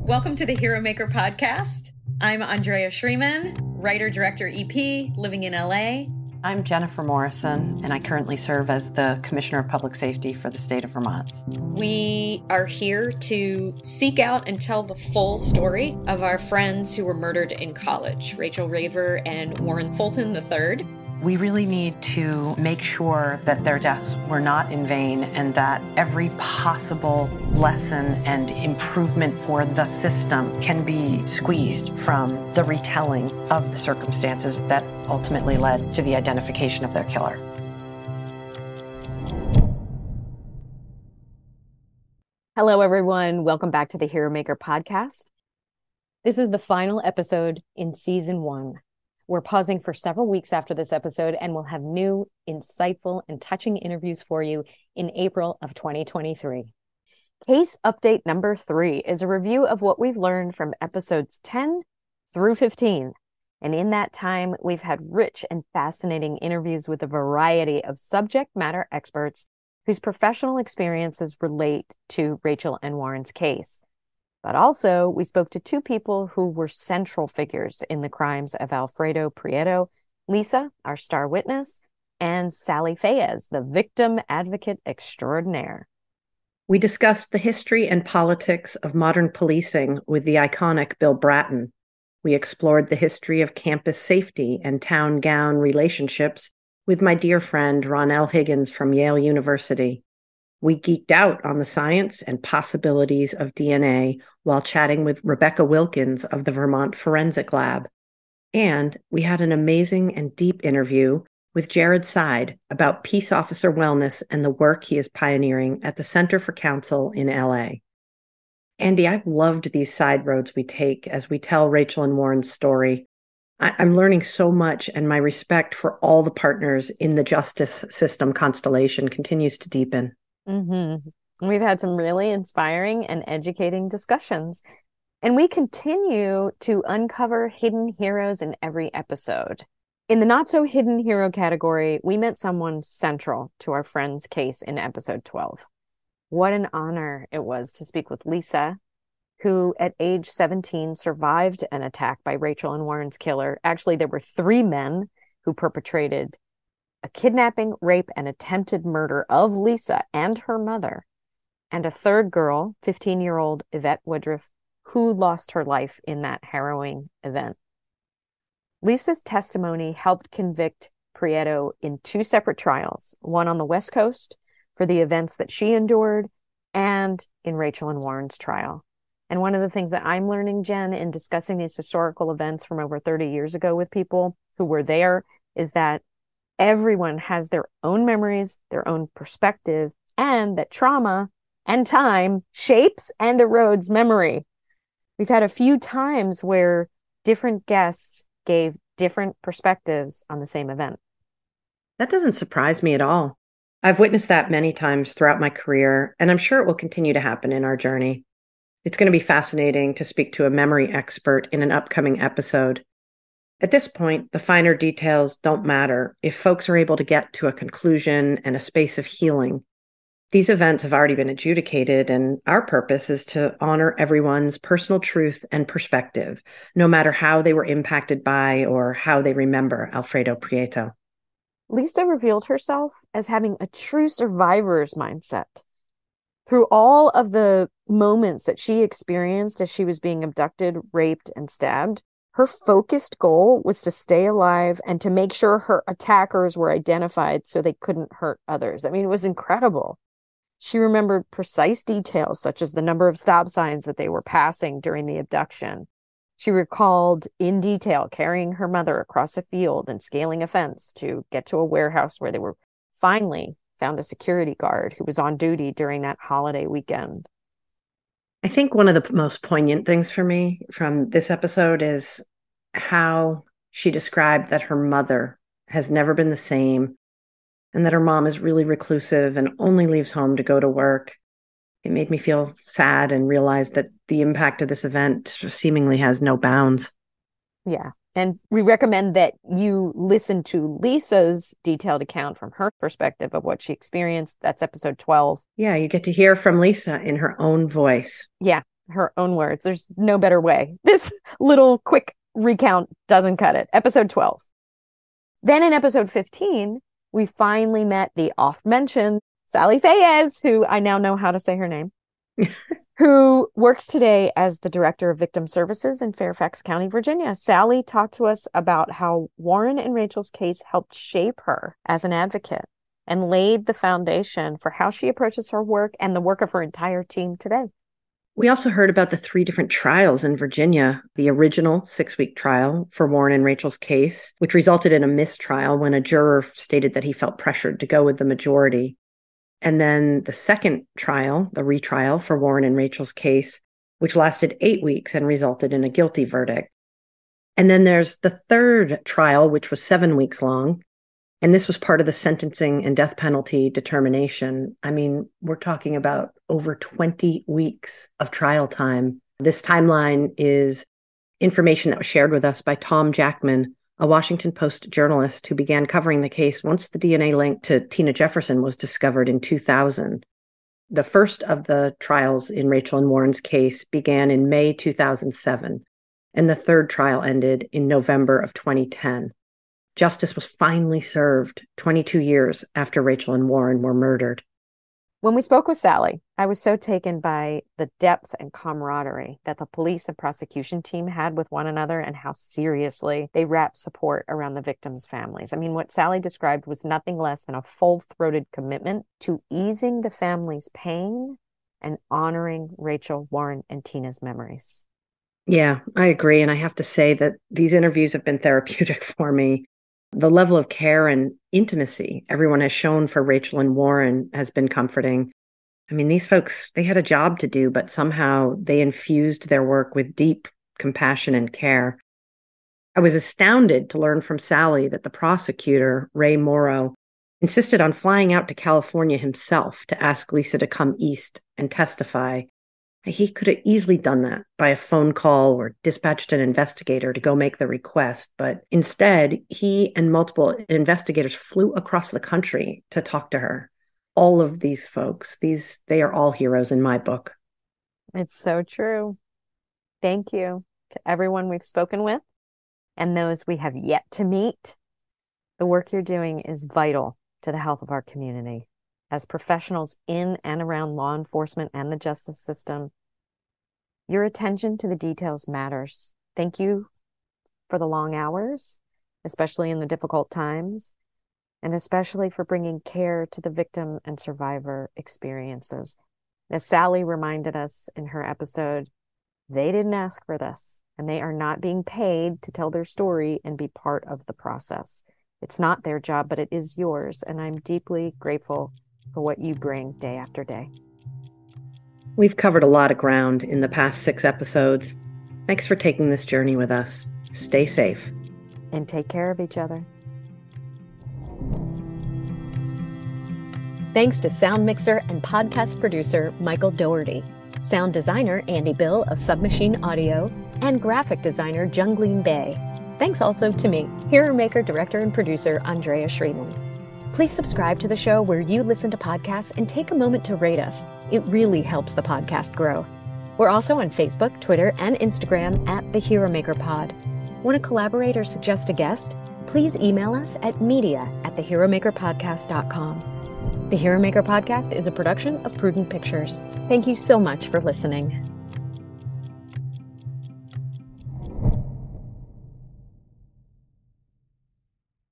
Welcome to the Hero Maker podcast. I'm Andrea Schreeman, writer, director, EP, living in LA. I'm Jennifer Morrison, and I currently serve as the Commissioner of Public Safety for the state of Vermont. We are here to seek out and tell the full story of our friends who were murdered in college, Rachael Raver and Warren Fulton III. We really need to make sure that their deaths were not in vain and that every possible lesson and improvement for the system can be squeezed from the retelling of the circumstances that ultimately led to the identification of their killer. Hello, everyone. Welcome back to the Hero Maker podcast. This is the final episode in season 1. We're pausing for several weeks after this episode, and we'll have new, insightful, and touching interviews for you in April of 2023. Case update number 3 is a review of what we've learned from episodes 10 through 15. And in that time, we've had rich and fascinating interviews with a variety of subject matter experts whose professional experiences relate to Rachael and Warren's case. But also, we spoke to 2 people who were central figures in the crimes of Alfredo Prieto, Lisa, our star witness, and Saly Fayez, the victim advocate extraordinaire. We discussed the history and politics of modern policing with the iconic Bill Bratton. We explored the history of campus safety and town gown relationships with my dear friend Ronell Higgins from Yale University. We geeked out on the science and possibilities of DNA while chatting with Rebecca Wilkins of the Vermont Forensic Lab. And we had an amazing and deep interview with Jared Seid about peace officer wellness and the work he is pioneering at the Center for Counsel in LA. Andy, I've loved these side roads we take as we tell Rachael and Warren's story. I'm learning so much, and my respect for all the partners in the justice system constellation continues to deepen. We've had some really inspiring and educating discussions, and we continue to uncover hidden heroes in every episode. In the not so hidden hero category, we met someone central to our friend's case in episode 12. What an honor it was to speak with Lisa, who at age 17 survived an attack by Rachael and Warren's killer. Actually, there were 3 men who perpetrated a kidnapping, rape, and attempted murder of Lisa and her mother, and a 3rd girl, 15-year-old Yvette Woodruff, who lost her life in that harrowing event. Lisa's testimony helped convict Prieto in 2 separate trials, one on the West Coast for the events that she endured, and in Rachael and Warren's trial. And one of the things that I'm learning, Jen, in discussing these historical events from over 30 years ago with people who were there is that everyone has their own memories, their own perspective, and that trauma and time shapes and erodes memory. We've had a few times where different guests gave different perspectives on the same event. That doesn't surprise me at all. I've witnessed that many times throughout my career, and I'm sure it will continue to happen in our journey. It's going to be fascinating to speak to a memory expert in an upcoming episode. At this point, the finer details don't matter if folks are able to get to a conclusion and a space of healing. These events have already been adjudicated, and our purpose is to honor everyone's personal truth and perspective, no matter how they were impacted by or how they remember Alfredo Prieto. Lisa revealed herself as having a true survivor's mindset. Through all of the moments that she experienced as she was being abducted, raped, and stabbed, her focused goal was to stay alive and to make sure her attackers were identified so they couldn't hurt others. I mean, it was incredible. She remembered precise details, such as the number of stop signs that they were passing during the abduction. She recalled in detail carrying her mother across a field and scaling a fence to get to a warehouse where they were finally found a security guard who was on duty during that holiday weekend. I think one of the most poignant things for me from this episode is how she described that her mother has never been the same and that her mom is really reclusive and only leaves home to go to work. It made me feel sad and realize that the impact of this event seemingly has no bounds. Yeah. And we recommend that you listen to Lisa's detailed account from her perspective of what she experienced. That's episode 12. Yeah, you get to hear from Lisa in her own voice. Yeah. her own words. There's no better way. This little quick recount doesn't cut it. Episode 12. Then in episode 15, we finally met the oft-mentioned Saly Fayez, who I now know how to say her name, who works today as the Director of Victim Services in Fairfax County, Virginia. Saly talked to us about how Warren and Rachel's case helped shape her as an advocate and laid the foundation for how she approaches her work and the work of her entire team today. We also heard about the 3 different trials in Virginia. The original 6-week trial for Warren and Rachel's case, which resulted in a mistrial when a juror stated that he felt pressured to go with the majority. And then the second trial, the retrial for Warren and Rachel's case, which lasted 8 weeks and resulted in a guilty verdict. And then there's the third trial, which was 7 weeks long. And this was part of the sentencing and death penalty determination. I mean, we're talking about over 20 weeks of trial time. This timeline is information that was shared with us by Tom Jackman, a Washington Post journalist who began covering the case once the DNA link to Tina Jefferson was discovered in 2000. The first of the trials in Rachel and Warren's case began in May 2007, and the third trial ended in November of 2010. Justice was finally served 22 years after Rachel and Warren were murdered. When we spoke with Saly, I was so taken by the depth and camaraderie that the police and prosecution team had with one another and how seriously they wrapped support around the victims' families. I mean, what Saly described was nothing less than a full-throated commitment to easing the family's pain and honoring Rachel, Warren, and Tina's memories. Yeah, I agree. And I have to say that these interviews have been therapeutic for me. The level of care and intimacy everyone has shown for Rachel and Warren has been comforting. I mean, these folks, they had a job to do, but somehow they infused their work with deep compassion and care. I was astounded to learn from Saly that the prosecutor, Ray Morrow, insisted on flying out to California himself to ask Lisa to come east and testify. He could have easily done that by a phone call or dispatched an investigator to go make the request. But instead, he and multiple investigators flew across the country to talk to her. All of these folks, they are all heroes in my book. It's so true. Thank you to everyone we've spoken with and those we have yet to meet. The work you're doing is vital to the health of our community. As professionals in and around law enforcement and the justice system, your attention to the details matters. Thank you for the long hours, especially in the difficult times, and especially for bringing care to the victim and survivor experiences. As Saly reminded us in her episode, they didn't ask for this, and they are not being paid to tell their story and be part of the process. It's not their job, but it is yours, and I'm deeply grateful for what you bring day after day. We've covered a lot of ground in the past 6 episodes. Thanks for taking this journey with us. Stay safe. And take care of each other. Thanks to sound mixer and podcast producer Michael Doherty, sound designer Andy Bill of Submachine Audio, and graphic designer Jungleen Bay. Thanks also to me, Hero Maker director and producer Andrea Schreedling. Please subscribe to the show where you listen to podcasts and take a moment to rate us. It really helps the podcast grow. We're also on Facebook, Twitter, and Instagram at The Hero Maker Pod. Want to collaborate or suggest a guest? Please email us at media@theheromakerpodcast.com. The Hero Maker Podcast is a production of Prudent Pictures. Thank you so much for listening.